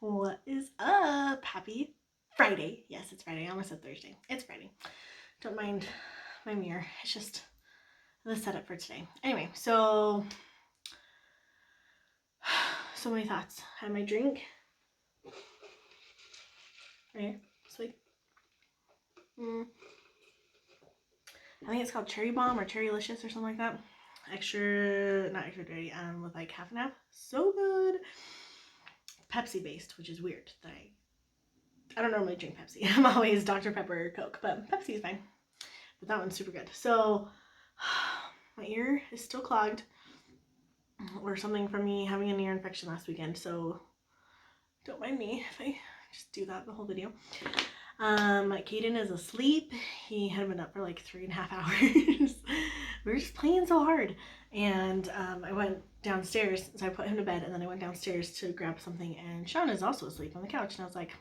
What is up? Happy Friday. Yes, it's Friday. I almost said Thursday. It's Friday. Don't mind my mirror. It's just the setup for today. Anyway, so many thoughts. I had my drink. Right here. Sweet. I think it's called Cherry Bomb or Cherrylicious or something like that. Not extra dirty, with like half and half. So good. Pepsi based, which is weird that I don't normally drink Pepsi. I'm always Dr. Pepper or Coke, but Pepsi is fine. But that one's super good. So my ear is still clogged or something from me having an ear infection last weekend. So don't mind me if I just do that the whole video. Kadin is asleep. He had been up for like 3.5 hours. We were just playing so hard. And I went downstairs, so I put him to bed, and then I went downstairs to grab something, and Sean is also asleep on the couch. And I was like,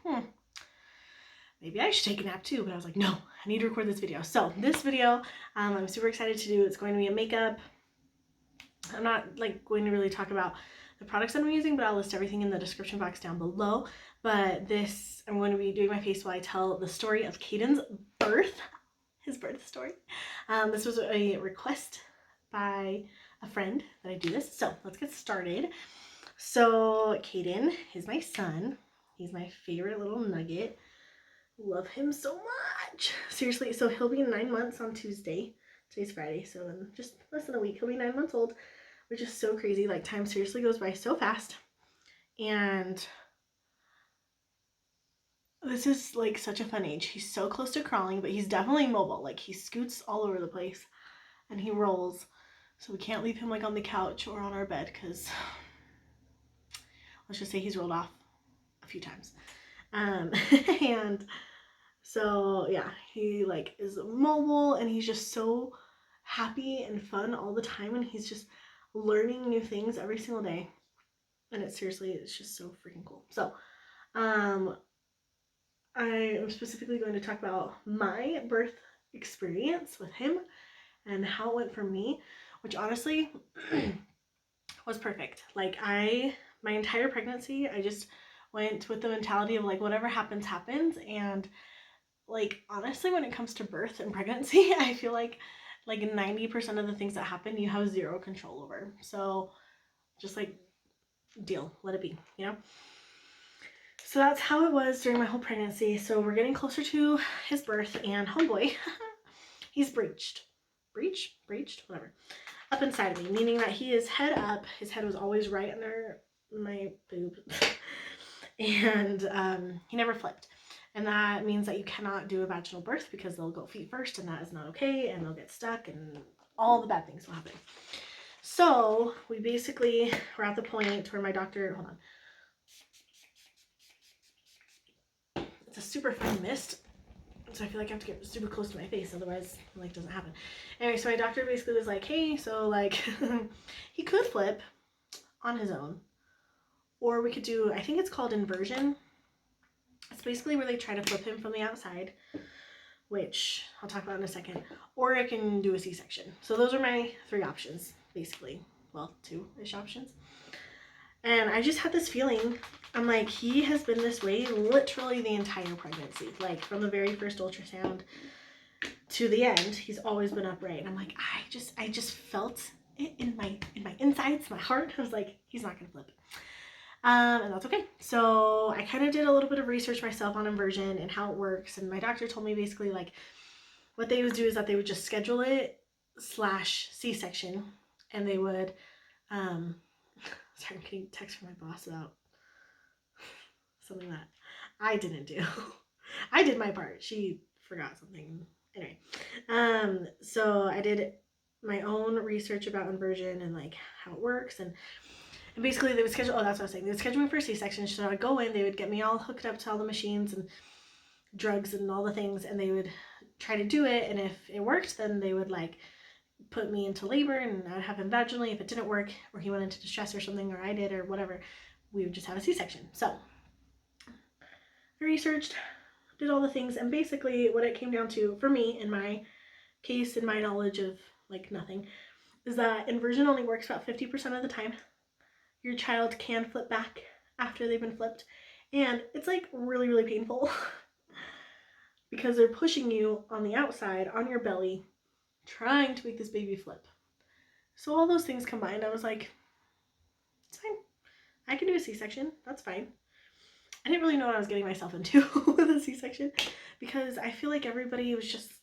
maybe I should take a nap too. But I was like, no, I need to record this video. So this video, I'm super excited to do. It's going to be a makeup. I'm not like going to really talk about the products that I'm using, but I'll list everything in the description box down below. But this, I'm going to be doing my face while I tell the story of Kadin's birth, his birth story. This was a request by a friend that I do this. So let's get started. So Kadin is my son. He's my favorite little nugget. Love him so much. Seriously, so he'll be 9 months on Tuesday. Today's Friday, so in just less than a week, he'll be 9 months old, which is so crazy. Like, time seriously goes by so fast. And this is like such a fun age. He's so close to crawling, but he's definitely mobile. Like, he scoots all over the place and he rolls. So we can't leave him like on the couch or on our bed because let's just say he's rolled off a few times. And so yeah, he like is mobile and he's just so happy and fun all the time, and he's just learning new things every single day. And it's just so freaking cool. So I am specifically going to talk about my birth experience with him and how it went for me, which honestly was perfect. Like, my entire pregnancy, I just went with the mentality of like, whatever happens, happens. And like, honestly, when it comes to birth and pregnancy, I feel like 90% of the things that happen, you have zero control over. So just like, let it be, you know? So that's how it was during my whole pregnancy. So we're getting closer to his birth, and homeboy, he's breached, whatever, up inside of me, meaning that he is head up. His head was always right under my boob, and he never flipped. And that means that you cannot do a vaginal birth because they'll go feet first, and that is not okay, and they'll get stuck, and all the bad things will happen. So we basically were at the point where my doctor, hold on. It's a super fine mist, so I feel like I have to get super close to my face, otherwise it like doesn't happen. Anyway, so my doctor basically was like, hey, so like he could flip on his own, or we could do, I think it's called inversion. It's basically where they try to flip him from the outside, which I'll talk about in a second, or I can do a C-section. So those are my 3 options, basically. Well, 2-ish options. And I just had this feeling, I'm like, he has been this way literally the entire pregnancy. Like, from the very first ultrasound to the end, he's always been upright. And I'm like, I just felt it in my insides, my heart. I was like, he's not gonna flip. And that's okay. So I kind of did a little bit of research myself on inversion and how it works. And my doctor told me basically like what they would do is that they would just schedule it / C-section, and they would, sorry, I'm getting text from my boss about something that I didn't do. I did my part. She forgot something. Anyway, so I did my own research about inversion and like how it works, and basically they would schedule, that's what I was saying, they would schedule me for a C-section. So I'd go in, they would get me all hooked up to all the machines and drugs and all the things, and they would try to do it, and if it worked, then they would like put me into labor, and I'd have him vaginally. If it didn't work, or he went into distress or something, or I did, or whatever, we would just have a C-section. So I researched, did all the things, and basically what it came down to for me in my case, in my knowledge of like nothing, is that inversion only works about 50% of the time. Your child can flip back after they've been flipped, And it's like really, really painful because they're pushing you on the outside, on your belly, trying to make this baby flip. So all those things combined, I was like, it's fine. I can do a C-section. That's fine. I didn't really know what I was getting myself into with a C-section because I feel like everybody was just,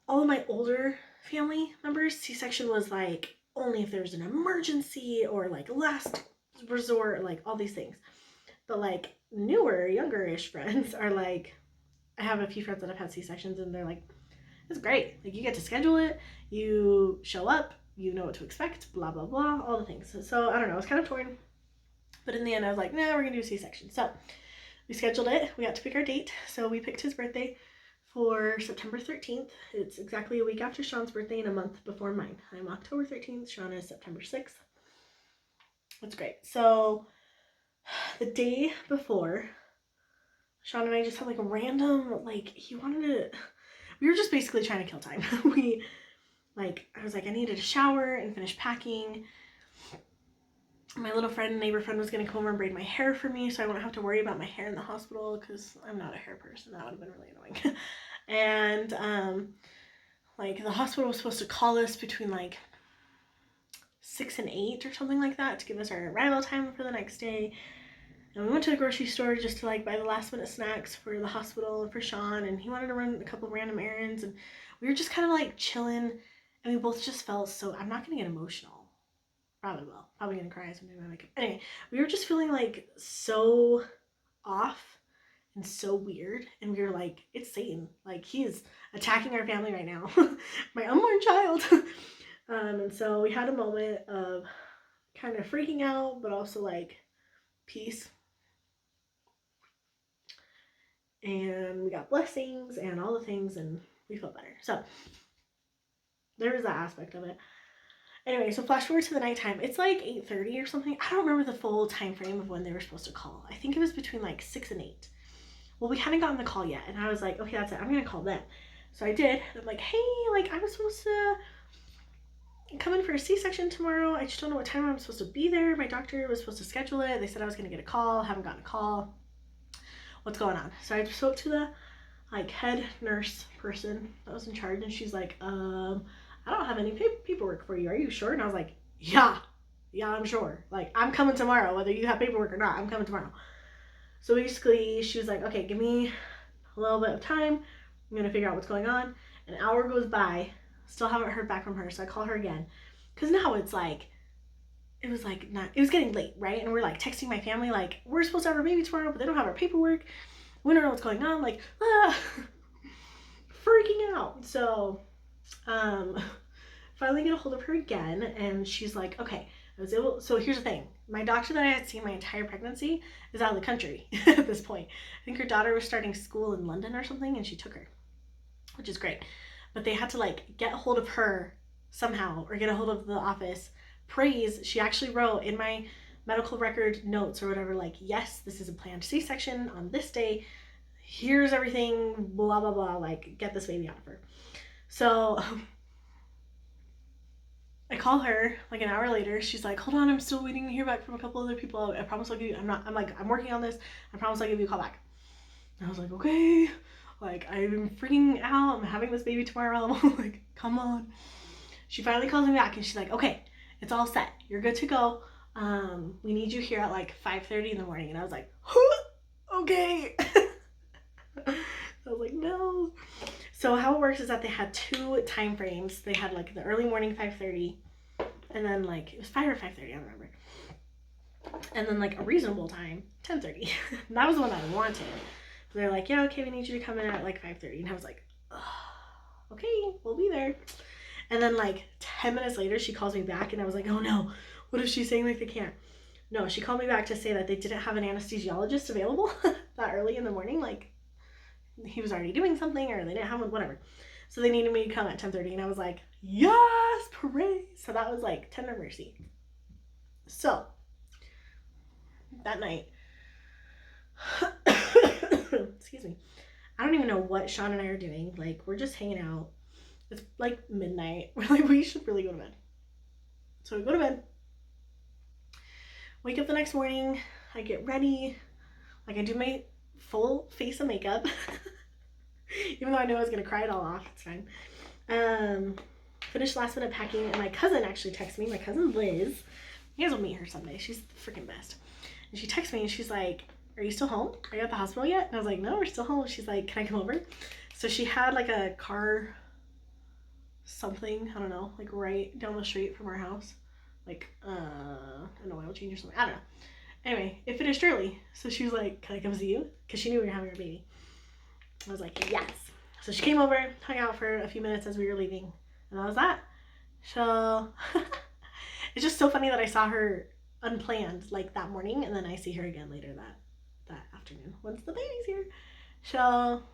all of my older family members, C-section was like only if there's an emergency or like last resort, like all these things. But like newer, younger-ish friends are like, I have a few friends that have had C-sections and they're like, it's great. Like you get to schedule it, you show up, you know what to expect, blah, blah, blah, all the things. So I don't know, I was kind of torn. But in the end, I was like, nah, we're going to do a C-section. So we scheduled it. We got to pick our date. So we picked his birthday for September 13th. It's exactly a week after Sean's birthday and a month before mine. I'm October 13th. Sean is September 6th. That's great. So the day before, Sean and I just had like a random, like he wanted to, we were just basically trying to kill time. I was like, I needed a shower and finish packing. My little friend, neighbor friend was going to come over and braid my hair for me so I wouldn't have to worry about my hair in the hospital because I'm not a hair person. That would have been really annoying. And like the hospital was supposed to call us between like 6 and 8 or something like that to give us our arrival time for the next day. And we went to the grocery store just to like buy the last minute snacks for the hospital and for Sean, and he wanted to run a couple of random errands, and we were just kind of like chilling, and we both just felt so, I'm not gonna get emotional. Probably will. Probably gonna cry someday when I makeup. Anyway, we were just feeling like so off and so weird, and we were like, it's Satan. Like he is attacking our family right now. My unborn child. And so we had a moment of kind of freaking out, but also like peace. And we got blessings and all the things, and we felt better. So there was that aspect of it. Anyway, so flash forward to the nighttime. It's like 8:30 or something. I don't remember the full time frame of when they were supposed to call. I think it was between like 6 and 8. Well, we hadn't gotten the call yet, and I was like, okay, that's it. I'm gonna call them. So I did. I'm like, hey, like I was supposed to come in for a C-section tomorrow. I just don't know what time I'm supposed to be there. My doctor was supposed to schedule it. They said I was gonna get a call. Haven't gotten a call. What's going on? So I spoke to the like head nurse person that was in charge, and she's like, I don't have any paperwork for you. Are you sure? And I was like, yeah, I'm sure. Like, I'm coming tomorrow, whether you have paperwork or not. I'm coming tomorrow. So basically, she was like, okay, give me a little bit of time. I'm gonna figure out what's going on. An hour goes by, still haven't heard back from her. So I call her again, because now it's like, it was getting late, right? And we're like texting my family, like, we're supposed to have our baby tomorrow, but they don't have our paperwork. We don't know what's going on. Like, freaking out. So, finally get a hold of her again, and she's like, okay, I was able, so here's the thing. My doctor that I had seen my entire pregnancy is out of the country at this point. I think her daughter was starting school in London or something, and she took her, which is great. But they had to like get a hold of her somehow, or get a hold of the office. Praise, she actually wrote in my medical record notes or whatever, like, yes, this is a planned C-section on this day. Here's everything, blah, blah, blah, like, get this baby out of her. So I call her like an hour later. She's like, hold on, I'm still waiting to hear back from a couple other people. I promise I'll give you, I'm working on this. I promise I'll give you a call back. And I was like, okay. Like, I'm freaking out. I'm having this baby tomorrow. Like, come on. She finally calls me back, and she's like, okay, it's all set. You're good to go. We need you here at like 5:30 in the morning. And I was like, okay. I was like, no. So how it works is that they had 2 time frames. They had like the early morning 5:30, and then like it was 5 or 5:30, I don't remember. And then like a reasonable time, 10:30. And that was the one I wanted. So they're like, yeah, okay, we need you to come in at like 5:30. And I was like, oh, okay, we'll be there. And then like 10 minutes later, she calls me back, and I was like, oh no, what if she's saying like they can't? No, she called me back to say that they didn't have an anesthesiologist available that early in the morning. Like, he was already doing something, or they didn't have one, whatever. So they needed me to come at 10:30, and I was like, yes, parade. So that was like tender mercy. So that night, excuse me, I don't even know what Sean and I are doing. Like, we're just hanging out. It's like midnight. We're like, we should really go to bed. So we go to bed. Wake up the next morning. I get ready, like I do my full face of makeup, even though I know I was gonna cry it all off. It's fine. Finished last minute packing, and my cousin actually texted me. My cousin Liz, you guys will meet her someday. She's the freaking best. And she texted me and she's like, "Are you still home? Are you at the hospital yet?" And I was like, "No, we're still home." She's like, "Can I come over?" So she had like a car something, I don't know, like right down the street from our house, like an oil change or something, I don't know. Anyway, it finished early, so she was like, "Can I come see you?" Because she knew we were having our baby. I was like, yes. So she came over, hung out for a few minutes as we were leaving, and that was that. So it's just so funny that I saw her unplanned like that morning, and then I see her again later that afternoon once the baby's here. So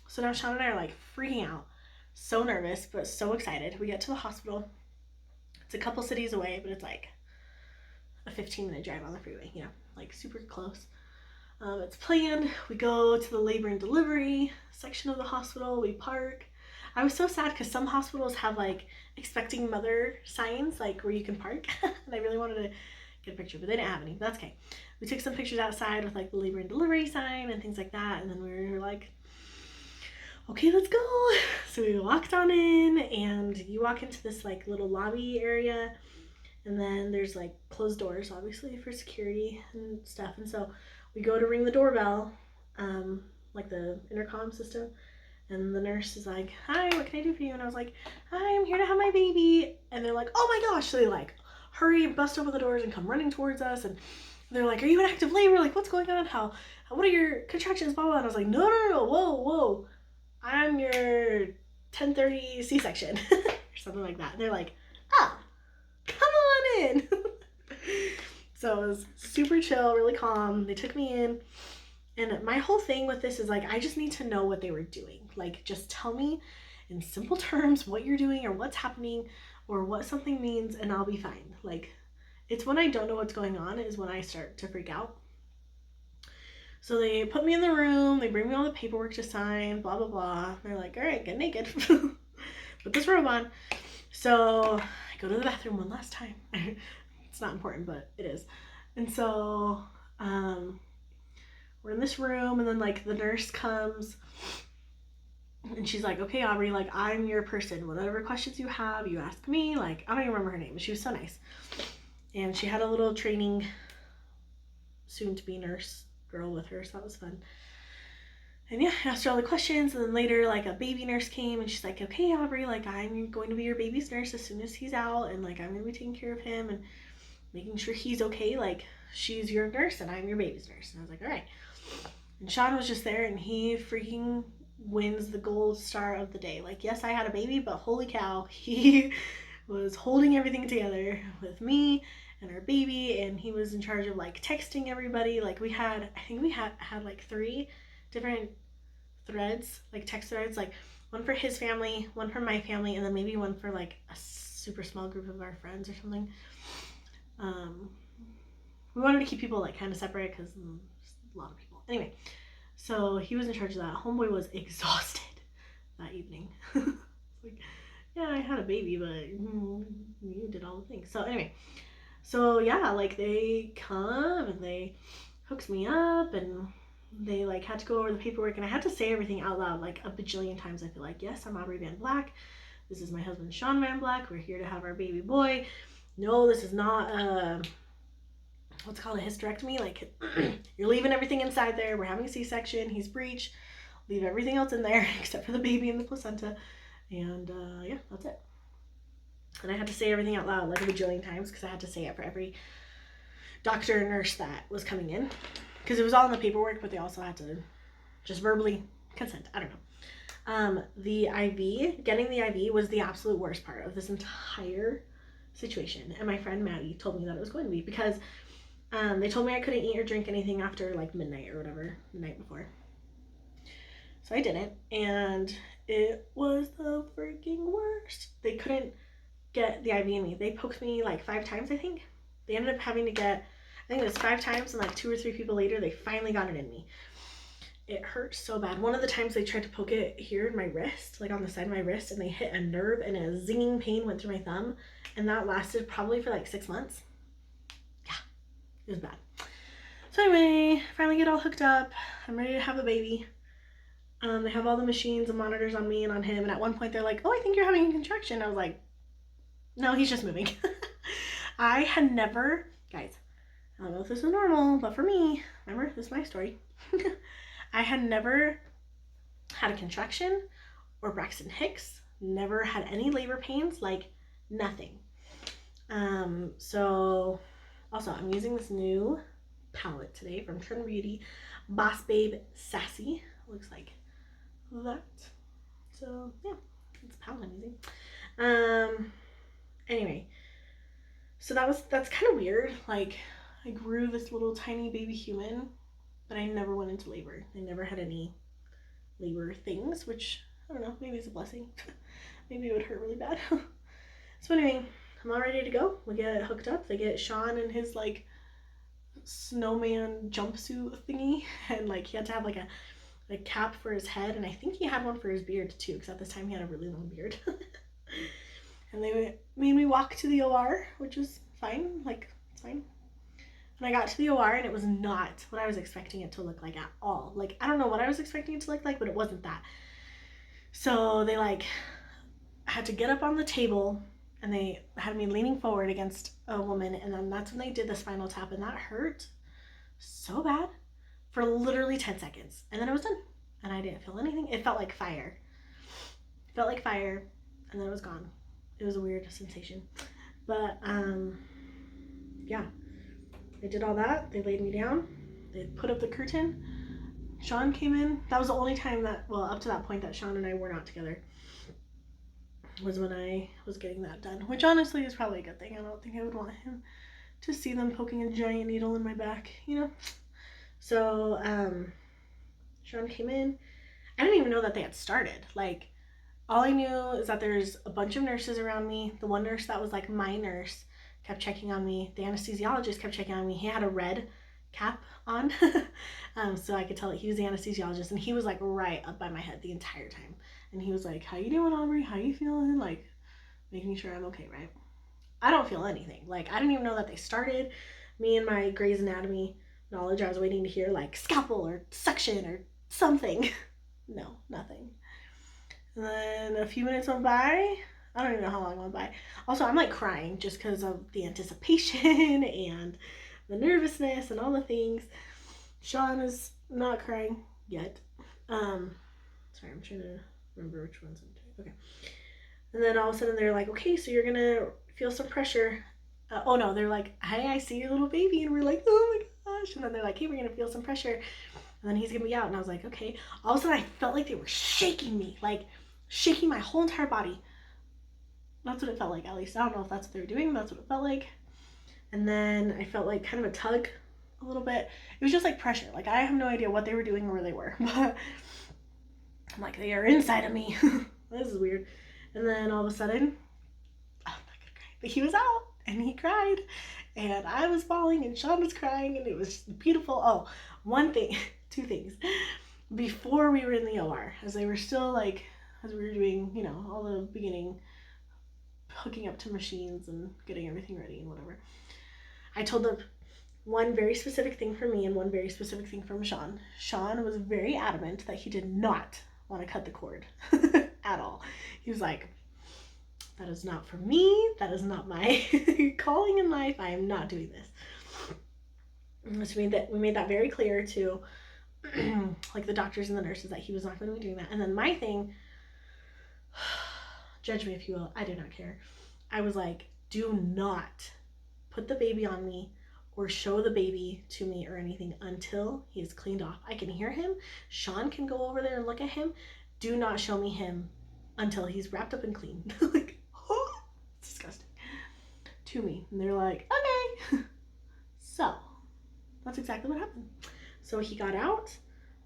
so now Sean and I are like freaking out, so nervous but so excited. We get to the hospital. It's a couple cities away, but it's like a 15-minute drive on the freeway, you know, like super close. It's planned. We go to the labor and delivery section of the hospital. We park. I was so sad because some hospitals have like expecting mother signs, like where you can park. And I really wanted to get a picture, but they didn't have any. But that's okay. We took some pictures outside with like the labor and delivery sign and things like that. And then we were like, okay, let's go. So we walked on in, and you walk into this like little lobby area, and then there's like closed doors, obviously, for security and stuff. And so we go to ring the doorbell, like the intercom system, and the nurse is like, "Hi, what can I do for you?" And I was like, "Hi, I'm here to have my baby." And they're like, "Oh my gosh." So they like hurry and bust open the doors and come running towards us, and they're like, "Are you in active labor? Like, what's going on? What are your contractions, blah blah?" And I was like, no, whoa, I'm your 10:30 C-section or something like that. And they're like, "Oh, come on in." So it was super chill, really calm. They took me in, and my whole thing with this is like, I just need to know what they were doing. Like, just tell me in simple terms what you're doing or what's happening or what something means, and I'll be fine. Like, it's when I don't know what's going on is when I start to freak out. So they put me in the room, they bring me all the paperwork to sign, blah, blah, blah. They're like, "All right, get naked." Put this robe on. So I go to the bathroom one last time. It's not important, but it is. And so we're in this room, and then like the nurse comes, and she's like, "Okay, Aubrey, like I'm your person. Whatever questions you have, you ask me." Like, I don't even remember her name, but she was so nice. And she had a little training soon-to-be nurse girl with her, so that was fun. And yeah, I asked her all the questions, and then later like a baby nurse came, and she's like, "Okay, Aubrey, like I'm going to be your baby's nurse as soon as he's out, and like I'm going to be taking care of him and making sure he's okay. Like, she's your nurse and I'm your baby's nurse." And I was like, "All right." And Sean was just there, and he freaking wins the gold star of the day. Like, yes, I had a baby, but holy cow, he was holding everything together with me and our baby, and he was in charge of like texting everybody. Like, I think we had like 3 different threads, like text threads, like one for his family, one for my family, and then maybe one for like a super small group of our friends or something. We wanted to keep people like kind of separate because a lot of people. Anyway, so he was in charge of that. Homeboy was exhausted that evening. Like, yeah, I had a baby, but you did all the things. So anyway, so yeah, like they come and they hooked me up, and they like had to go over the paperwork, and I had to say everything out loud like a bajillion times. I feel like, yes, I'm Aubrey Van Black. This is my husband, Sean Van Black. We're here to have our baby boy. No, this is not what's called a hysterectomy. Like, you're leaving everything inside there. We're having a C-section. He's breech. Leave everything else in there except for the baby and the placenta. And yeah, that's it. And I had to say everything out loud like a bajillion times because I had to say it for every doctor and nurse that was coming in, because it was all in the paperwork, but they also had to just verbally consent. I don't know. The IV, getting the IV was the absolute worst part of this entire situation. And my friend Maddie told me that it was going to be because they told me I couldn't eat or drink anything after like midnight or whatever the night before. So I didn't, and it was the freaking worst. They couldn't get the IV in me. They poked me like 5 times, I think. They ended up having to get, I think it was 5 times, and like 2 or 3 people later, they finally got it in me. It hurt so bad. One of the times they tried to poke it here in my wrist, like on the side of my wrist, and they hit a nerve and a zinging pain went through my thumb. And that lasted probably for like 6 months. Yeah, it was bad. So anyway, finally get all hooked up. I'm ready to have a baby. They have all the machines and monitors on me and on him. And at one point they're like, oh, I think you're having a contraction. I was like, no, he's just moving. I had never, guys, I don't know if this is normal, but for me, remember, this is my story. I had never had a contraction or Braxton Hicks, never had any labor pains, like nothing. So also I'm using this new palette today from Trim Beauty, Boss Babe Sassy. Looks like that. So yeah, it's a palette I'm using. Anyway, so that's kind of weird. Like, I grew this little tiny baby human, but I never went into labor. I never had any labor things, which I don't know, maybe it's a blessing. Maybe it would hurt really bad. So anyway, I'm all ready to go. We get hooked up. They get Sean in his like snowman jumpsuit thingy, and like he had to have like a cap for his head, and I think he had one for his beard too, because at this time he had a really long beard. And they made me walk to the OR, which was fine, like it's fine. And I got to the OR and it was not what I was expecting it to look like at all. Like, I don't know what I was expecting it to look like, but it wasn't that. So they like had to get up on the table and they had me leaning forward against a woman, and then that's when they did the spinal tap, and that hurt so bad for literally 10 seconds. And then it was done. And I didn't feel anything. It felt like fire. It felt like fire, and then it was gone. It was a weird sensation. But yeah. They did all that. They laid me down. They put up the curtain. Sean came in. That was the only time that, well, up to that point that Sean and I were not together, was when I was getting that done, which honestly is probably a good thing. I don't think I would want him to see them poking a giant needle in my back, you know? So, Sean came in. I didn't even know that they had started. Like, all I knew is that there's a bunch of nurses around me. The one nurse that was like my nurse kept checking on me. The anesthesiologist kept checking on me. He had a red cap on, so I could tell that he was the anesthesiologist, and he was like right up by my head the entire time. And he was like, how you doing, Aubrey? How you feeling? Like, making sure I'm okay, right? I don't feel anything. Like, I didn't even know that they started. Me and my Grey's Anatomy knowledge, I was waiting to hear like scalpel or suction or something. No, nothing. And then a few minutes went by. I don't even know how long went by. Also, I'm like crying just because of the anticipation and the nervousness and all the things. Sean is not crying yet. Sorry, I'm trying to remember which ones I'm doing. Okay. And then all of a sudden they're like, okay, so you're gonna feel some pressure. Oh no, they're like, hey, I see your little baby. And we're like, oh my gosh. And then they're like, hey, we're gonna feel some pressure. And then he's gonna be out. And I was like, okay. All of a sudden I felt like they were shaking me, like shaking my whole entire body. That's what it felt like, at least. I don't know if that's what they were doing, but that's what it felt like. And then I felt like kind of a tug a little bit. It was just like pressure. Like, I have no idea what they were doing or where they were. But I'm like, they are inside of me. This is weird. And then all of a sudden, oh, I'm not gonna cry. But he was out and he cried. And I was bawling and Sean was crying, and it was beautiful. Oh, one thing, two things. Before we were in the OR, as they were still like, as we were doing, you know, all the beginning hooking up to machines and getting everything ready and whatever, I told them one very specific thing for me and one very specific thing from Sean. Sean was very adamant that he did not want to cut the cord at all. He was like, that is not for me. That is not my calling in life. I am not doing this. So we made that very clear to like the doctors and the nurses that he was not going to be doing that. And then my thing, judge me if you will, I do not care. I was like, do not put the baby on me or show the baby to me or anything until he is cleaned off. I can hear him. Sean can go over there and look at him. Do not show me him until he's wrapped up and clean. Like, oh, it's disgusting to me. And they're like, okay. So that's exactly what happened. So he got out.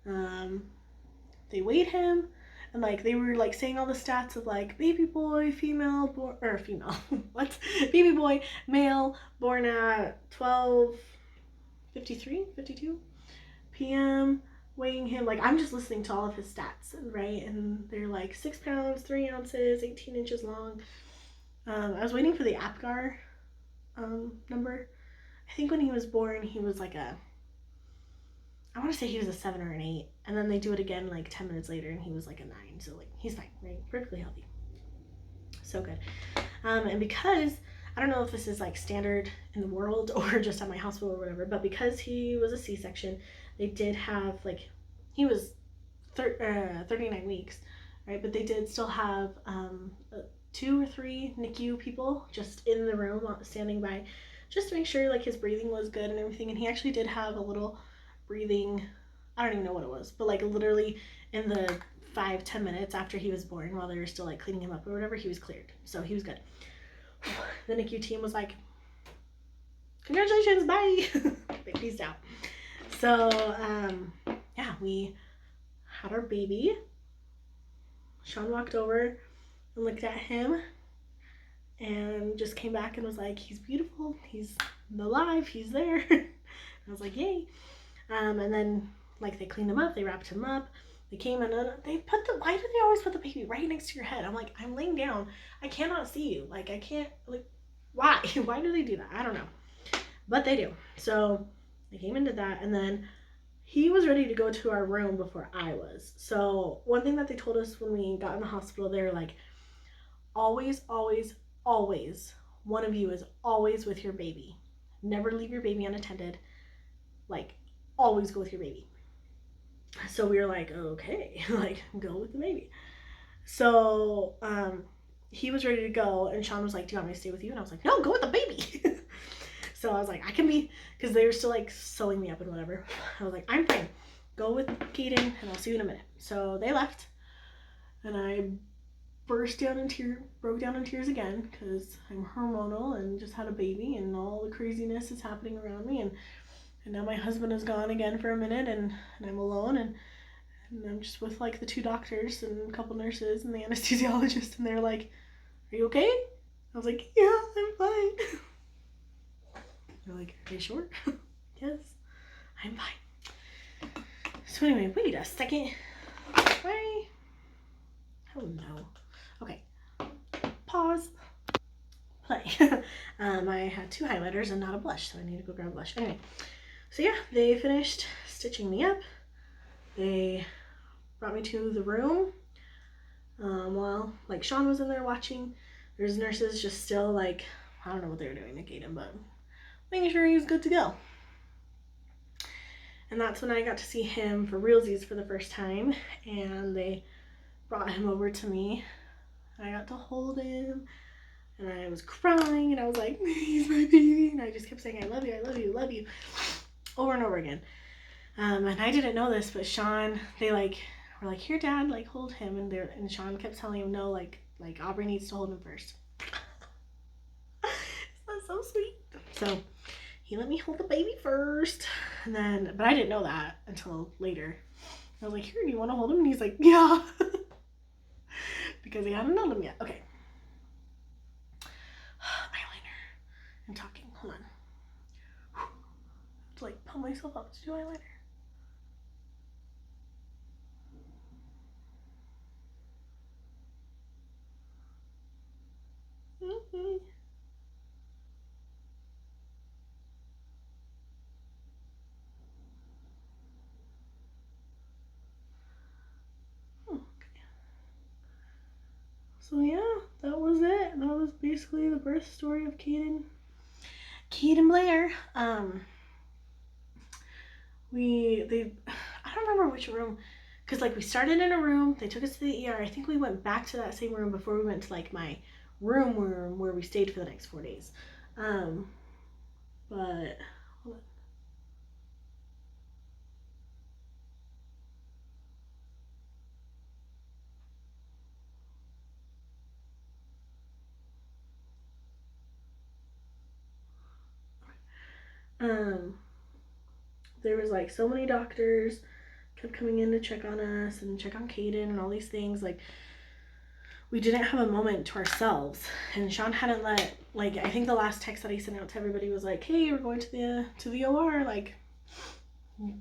They weighed him. And like they were like saying all the stats of like baby boy, female, or female, what? Baby boy, male, born at 12:53, 52 p.m. weighing him, like I'm just listening to all of his stats, right? And they're like 6 pounds, 3 ounces, 18 inches long. I was waiting for the APGAR number. I think when he was born, he was like I want to say he was a 7 or an 8. And then they do it again like 10 minutes later and he was like a 9. So like he's fine, right? Perfectly healthy. So good. And because, I don't know if this is like standard in the world or just at my hospital or whatever, but because he was a C-section, they did have like, he was 39 weeks, right? But they did still have 2 or 3 NICU people just in the room standing by just to make sure like his breathing was good and everything. And he actually did have a little breathing, I don't even know what it was, but like literally in the 5-10 minutes after he was born, while they were still like cleaning him up or whatever, he was cleared. So he was good. The NICU team was like, congratulations, bye. They peaced out. So yeah, we had our baby. Sean walked over and looked at him and just came back and was like, he's beautiful, he's alive, he's there. I was like, yay. And then like they cleaned him up, they wrapped him up, they came in and they put why do they always put the baby right next to your head? I'm like, I'm laying down, I cannot see you, like I can't, like why? Why do they do that? I don't know, but they do. So they came into that, and then he was ready to go to our room before I was. So one thing that they told us when we got in the hospital, they were like, always, always, always, one of you is always with your baby. Never leave your baby unattended. Like, always go with your baby. So we were like, okay, like, go with the baby. So he was ready to go, and Sean was like, do you want me to stay with you? And I was like, no, go with the baby. So I was like, I can be, because they were still like sewing me up and whatever. I was like, I'm fine. Go with Kadin, and I'll see you in a minute. So they left, and I broke down in tears again, because I'm hormonal and just had a baby, and all the craziness is happening around me, and now my husband is gone again for a minute, and I'm alone, and I'm just with like the 2 doctors and a couple nurses and the anesthesiologist, and they're like, are you okay? I was like, yeah, I'm fine. They're like, are you sure? Yes, I'm fine. So anyway, wait a second. Why? Oh no. Okay. Pause. Play. I had 2 highlighters and not a blush, so I need to go grab a blush. Anyway, so yeah, they finished stitching me up. They brought me to the room. While like Sean was in there watching, there's nurses just still like, I don't know what they were doing to Kadin, but making sure he was good to go. And that's when I got to see him for realsies for the first time, and they brought him over to me. I got to hold him, and I was crying, and I was like, he's my baby, and I just kept saying, I love you, I love you, I love you, over and over again. And I didn't know this, but Sean, they like were like, here, Dad, like hold him, and Sean kept telling him, no, like Aubrey needs to hold him first. That's so sweet. So he let me hold the baby first, and then, but I didn't know that until later. I was like, here, do you want to hold him? And he's like, yeah. Because he hadn't held him yet. Okay. Eyeliner. I'm talking. Hold on. I have to like pump myself up to do eyeliner. Mm-hmm. So yeah, that was it. That was basically the birth story of Kadin Blair. I don't remember which room, because like we started in a room, they took us to the ER. I think we went back to that same room before we went to like my room where we stayed for the next 4 days. But hold on. There was like so many doctors kept coming in to check on us and check on Kadin and all these things. Like, we didn't have a moment to ourselves, and Sean hadn't let, like, I think the last text that he sent out to everybody was like, hey, we're going to the OR, like,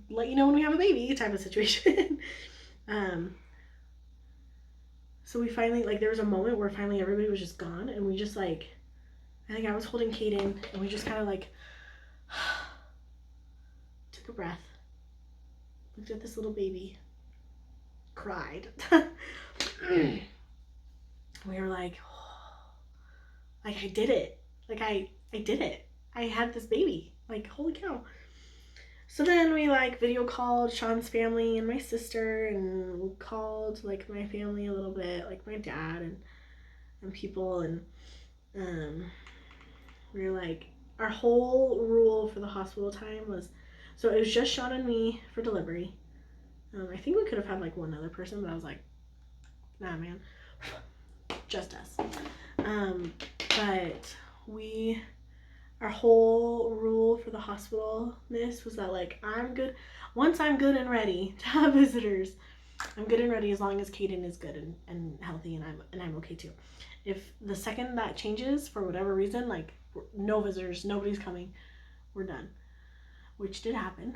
let you know when we have a baby type of situation. So we finally, like, there was a moment where finally everybody was just gone, and we just, like, I think I was holding Kadin, and we just kind of, like, took a breath, looked at this little baby, cried. We were like, oh, like, I did it. Like, I did it. I had this baby. Like, holy cow. So then we, like, video called Sean's family and my sister, and we called, like, my family a little bit, like my dad and people, and we were like, our whole rule for the hospital time was, so it was just Sean and me for delivery. I think we could have had, like, one other person, but I was like, nah, man, just us. But our whole rule for the hospitalness was that, like, I'm good. Once I'm good and ready to have visitors, I'm good and ready as long as Kadin is good and healthy, and I'm okay too. If the second that changes for whatever reason, like, no visitors, nobody's coming, we're done, which did happen.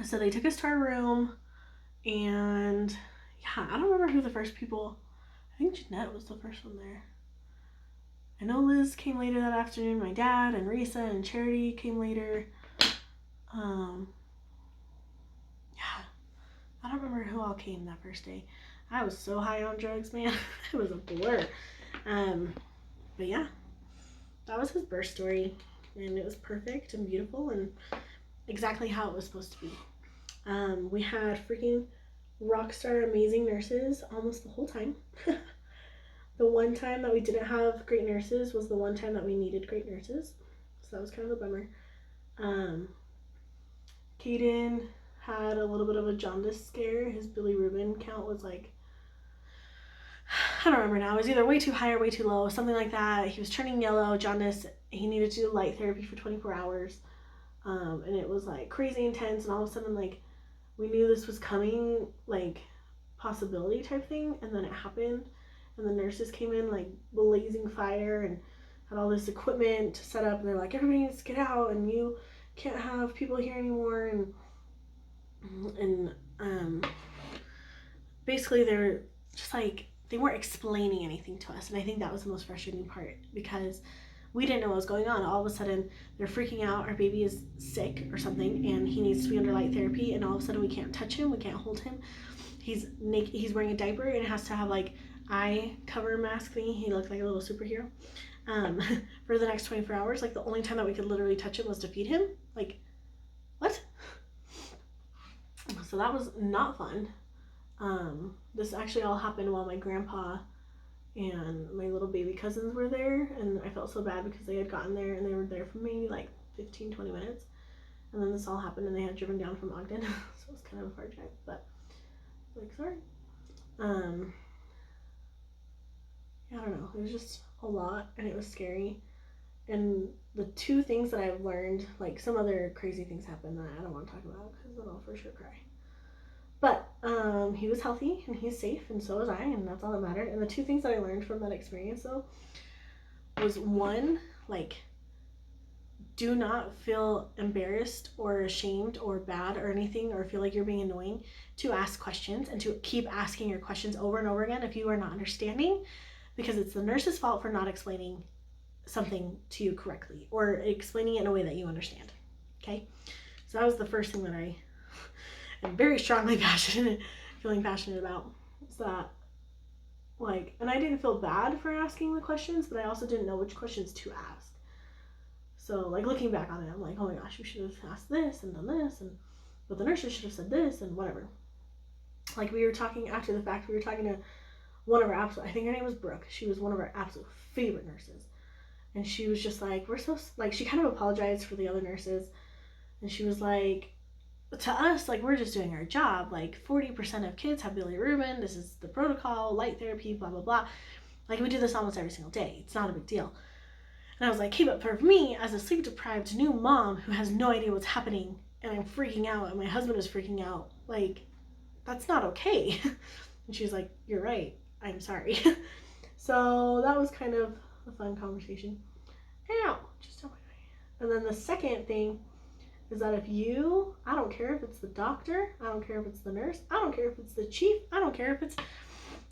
So they took us to our room, and yeah, I don't remember who the first people. I think Jeanette was the first one there. I know Liz came later that afternoon. My dad and Risa and Charity came later. Yeah, I don't remember who all came that first day. I was so high on drugs, man. It was a blur. But yeah, that was his birth story, and it was perfect and beautiful and exactly how it was supposed to be. We had freaking rock star amazing nurses almost the whole time. The one time that we didn't have great nurses was the one time that we needed great nurses. So that was kind of a bummer. Kadin had a little bit of a jaundice scare. His bilirubin count was like, I don't remember now. It was either way too high or way too low, something like that. He was turning yellow, jaundice. He needed to do light therapy for 24 hours. And it was like crazy intense. And all of a sudden, like, we knew this was coming, like, possibility type thing. And then it happened. And the nurses came in, like, blazing fire and had all this equipment to set up. And they're like, everybody needs to get out, and you can't have people here anymore. And basically they're just like, they weren't explaining anything to us. And I think that was the most frustrating part, because we didn't know what was going on. All of a sudden they're freaking out. Our baby is sick or something, and he needs to be under light therapy. And all of a sudden we can't touch him. We can't hold him. He's naked. He's wearing a diaper, and it has to have, like, eye cover mask thingy. He looked like a little superhero. For the next 24 hours. Like, the only time that we could literally touch him was to feed him. Like, what? So that was not fun. This actually all happened while my grandpa and my little baby cousins were there, and I felt so bad because they had gotten there and they were there for maybe like 15-20 minutes, and then this all happened and they had driven down from Ogden. So it was kind of a far drive, but like, sorry. I don't know, it was just a lot, and it was scary. And the two things that I've learned, like, some other crazy things happened that I don't want to talk about because then I'll for sure cry. But he was healthy and he's safe, and so was I, and that's all that mattered. And the two things that I learned from that experience, though, was one, like, do not feel embarrassed or ashamed or bad or anything, or feel like you're being annoying, to ask questions and to keep asking your questions over and over again if you are not understanding, because it's the nurse's fault for not explaining something to you correctly or explaining it in a way that you understand. Okay, so that was the first thing that I am very strongly feeling passionate about. Is that, like, and I didn't feel bad for asking the questions, but I also didn't know which questions to ask. So, like, looking back on it, I'm like, oh my gosh, we should have asked this and done this, and but the nurses should have said this and whatever. Like, we were talking after the fact, we were talking to one of our absolute, I think her name was Brooke. She was one of our absolute favorite nurses. And she was just like, we're so, like, she kind of apologized for the other nurses. And she was like, to us, like, we're just doing our job. Like, 40% of kids have bilirubin. This is the protocol, light therapy, blah, blah, blah. Like, we do this almost every single day. It's not a big deal. And I was like, hey, but for me, as a sleep-deprived new mom who has no idea what's happening, and I'm freaking out, and my husband is freaking out, like, that's not okay. And she was like, you're right. I'm sorry. So that was kind of a fun conversation. Ow! Just on my eye. And then the second thing is that if you, I don't care if it's the doctor, I don't care if it's the nurse, I don't care if it's the chief, I don't care if it's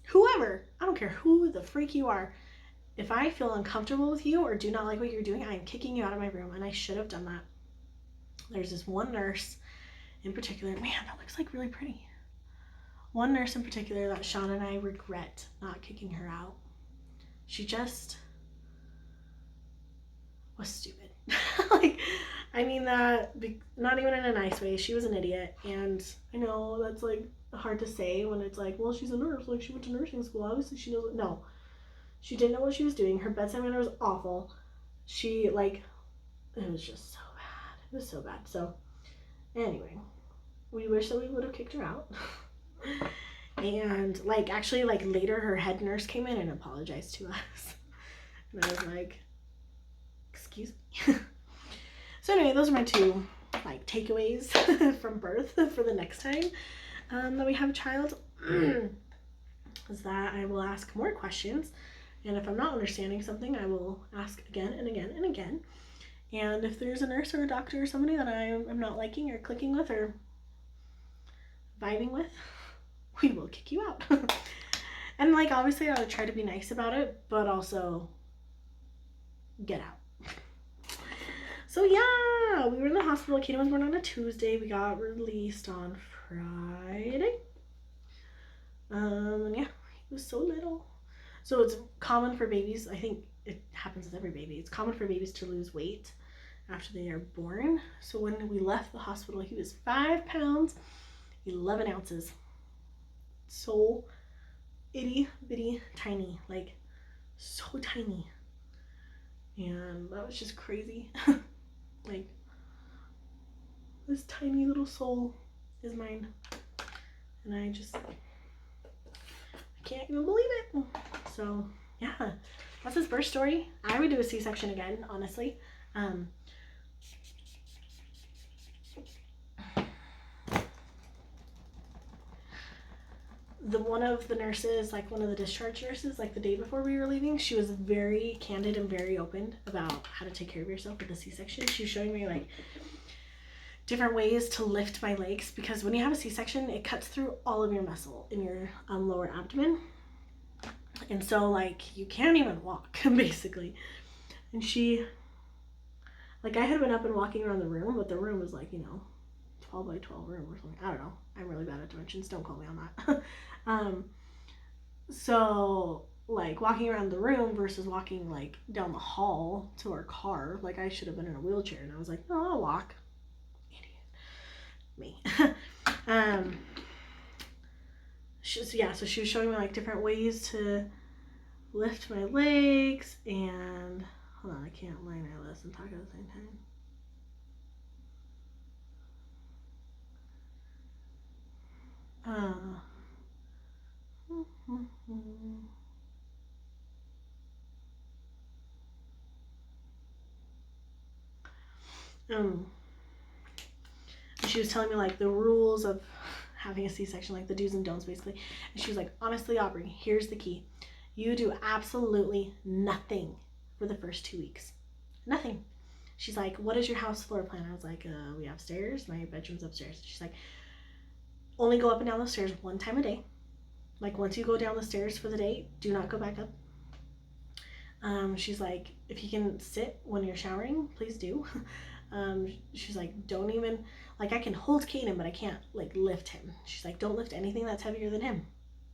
whoever, I don't care who the freak you are. If I feel uncomfortable with you or do not like what you're doing, I am kicking you out of my room, and I should have done that. There's this one nurse in particular, man, that looks like really pretty. One nurse in particular that Sean and I regret not kicking her out. She just was stupid. Like, I mean that not even in a nice way. She was an idiot, and I know that's like hard to say when it's like, well, she's a nurse, like she went to nursing school, obviously she knows. No, she didn't know what she was doing. Her bedside manner was awful. She like, it was just so bad. It was so bad. So anyway, we wish that we would have kicked her out. And like, actually, like later her head nurse came in and apologized to us, and I was like, excuse me. So anyway, those are my two like takeaways from birth for the next time that we have a child. Is that I will ask more questions, and if I'm not understanding something, I will ask again and again and again. And if there's a nurse or a doctor or somebody that I am not liking or clicking with or vibing with, we will kick you out. And like, obviously I would try to be nice about it, but also get out. So yeah, we were in the hospital. Kaden was born on a Tuesday. We got released on Friday. And yeah, he was so little. So it's common for babies, I think it happens with every baby, it's common for babies to lose weight after they are born. So when we left the hospital, he was 5 pounds, 11 ounces. So itty bitty tiny, like so tiny. And that was just crazy. Like, this tiny little soul is mine, and I can't even believe it. So yeah, that's his birth story. I would do a C-section again, honestly. One of the nurses, like one of the discharge nurses, like the day before we were leaving, she was very candid and very open about how to take care of yourself with the C-section. She was showing me like different ways to lift my legs, because when you have a C-section, it cuts through all of your muscle in your lower abdomen, and so like you can't even walk basically. And she, like, I had been up and walking around the room, but the room was like, you know, 12 by 12 room or something. I don't know. I'm really bad at dimensions. Don't call me on that. So like walking around the room versus walking like down the hall to our car, like I should have been in a wheelchair, and I was like, no, I'll walk. Idiot. Me. So she was showing me like different ways to lift my legs, and hold on, I can't line my list and talk at the same time. She was telling me like the rules of having a C-section, like the do's and don'ts basically. And she was like, honestly, Aubrey, here's the key. You do absolutely nothing for the first 2 weeks. Nothing. She's like, what is your house floor plan? I was like, we have stairs. My bedroom's upstairs. She's like, only go up and down the stairs 1 time a day. Like, once you go down the stairs for the day, do not go back up. She's like, if you can sit when you're showering, please do. She's like, don't even, like, I can hold Kaden, but I can't like lift him. She's like, don't lift anything that's heavier than him.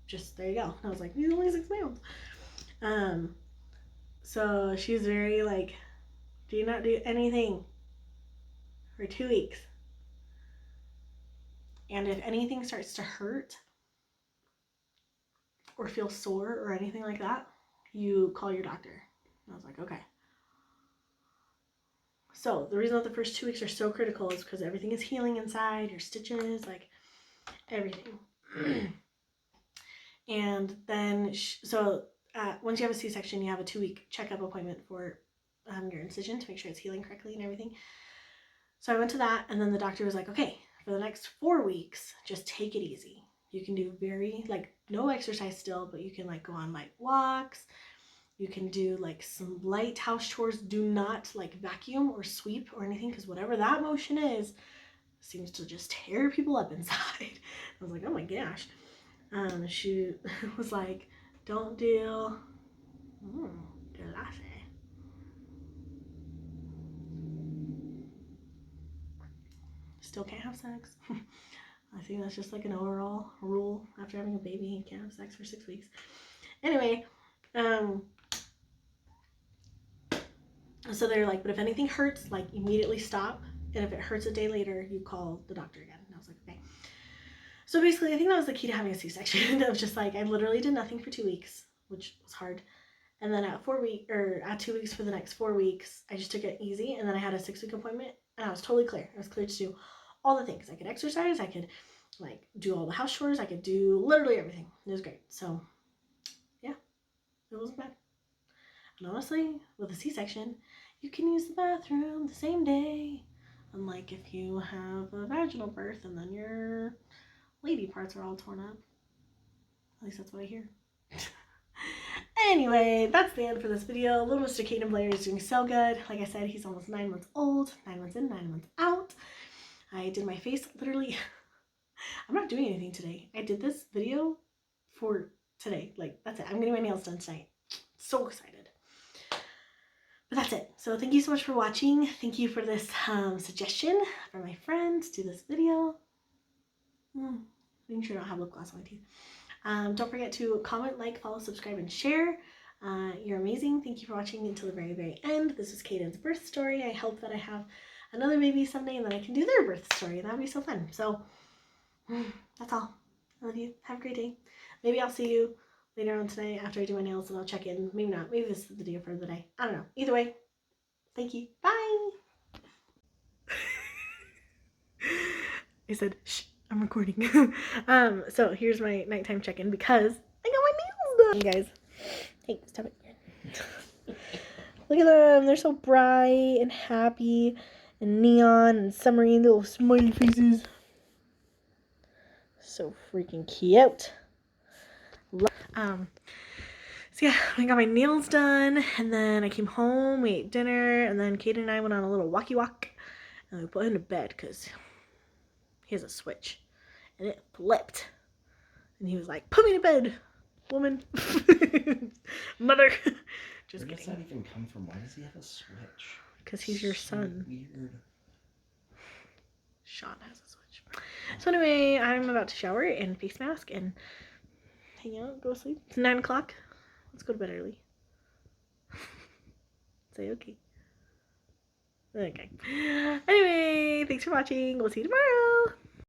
Just, there you go. And I was like, he's only 6 pounds. So she's very like, do not do anything for 2 weeks. And if anything starts to hurt or feel sore or anything like that, you call your doctor. And I was like, okay. So the reason that the first 2 weeks are so critical is because everything is healing inside, your stitches, like everything. And then, once you have a C-section, you have a 2-week checkup appointment for your incision to make sure it's healing correctly and everything. So I went to that, and then the doctor was like, okay, for the next 4 weeks, just take it easy. You can do no exercise still, but you can like go on like walks, You can do like some light house chores. Do not like vacuum or sweep or anything, because whatever that motion is seems to just tear people up inside. I was like, oh my gosh. She was like, don't do lash. Still can't have sex. I think that's just like an overall rule. After having a baby, you can't have sex for 6 weeks. Anyway, so they're like, but if anything hurts, like immediately stop. And if it hurts a day later, you call the doctor again. And I was like, okay. So basically, I think that was the key to having a C-section. Of just like, I literally did nothing for 2 weeks, which was hard. And then at 2 weeks for the next 4 weeks, I just took it easy. And then I had a 6-week appointment, and I was totally clear. I was clear to do all the things. I could exercise. I could like do all the house chores. I could do literally everything. It was great. So yeah, it wasn't bad. And honestly, with a C-section, you can use the bathroom the same day. Unlike if you have a vaginal birth and then your lady parts are all torn up. At least that's what I hear. Anyway, that's the end for this video. Little Mr. Caden Blair is doing so good. Like I said, he's almost 9 months old. 9 months in, 9 months out. I did my face literally. I'm not doing anything today. I did this video for today. Like, that's it. I'm getting my nails done tonight. So excited. But that's it. So thank you so much for watching. Thank you for this suggestion for my friend to do this video. Making sure I don't have lip gloss on my teeth. Don't forget to comment, like, follow, subscribe, and share. You're amazing. Thank you for watching until the very, very end. This is Kadin's birth story. I hope that I have another baby someday and then I can do their birth story. That would be so fun. So that's all. I love you. Have a great day. Maybe I'll see you later on tonight after I do my nails, and I'll check in. Maybe not. Maybe this is the video for the day. I don't know. Either way, thank you. Bye. I said, shh, I'm recording. So here's my nighttime check-in because I got my nails done. You guys, hey, stop it. Look at them. They're so bright and happy and neon and summery, little smiley faces. So freaking cute. So yeah, I got my nails done, and then I came home, we ate dinner, and then Kaden and I went on a little walkie walk, and we put him to bed because he has a switch, and it flipped, and he was like, put me to bed, woman. Mother. Just Where kidding. does that even come from? Why does he have a switch? Because he's your son. Weird. Sean has a switch. So anyway, I'm about to shower and face mask and hang out, go to sleep. It's 9 o'clock. Let's go to bed early. Say okay. Okay. Anyway, thanks for watching. We'll see you tomorrow.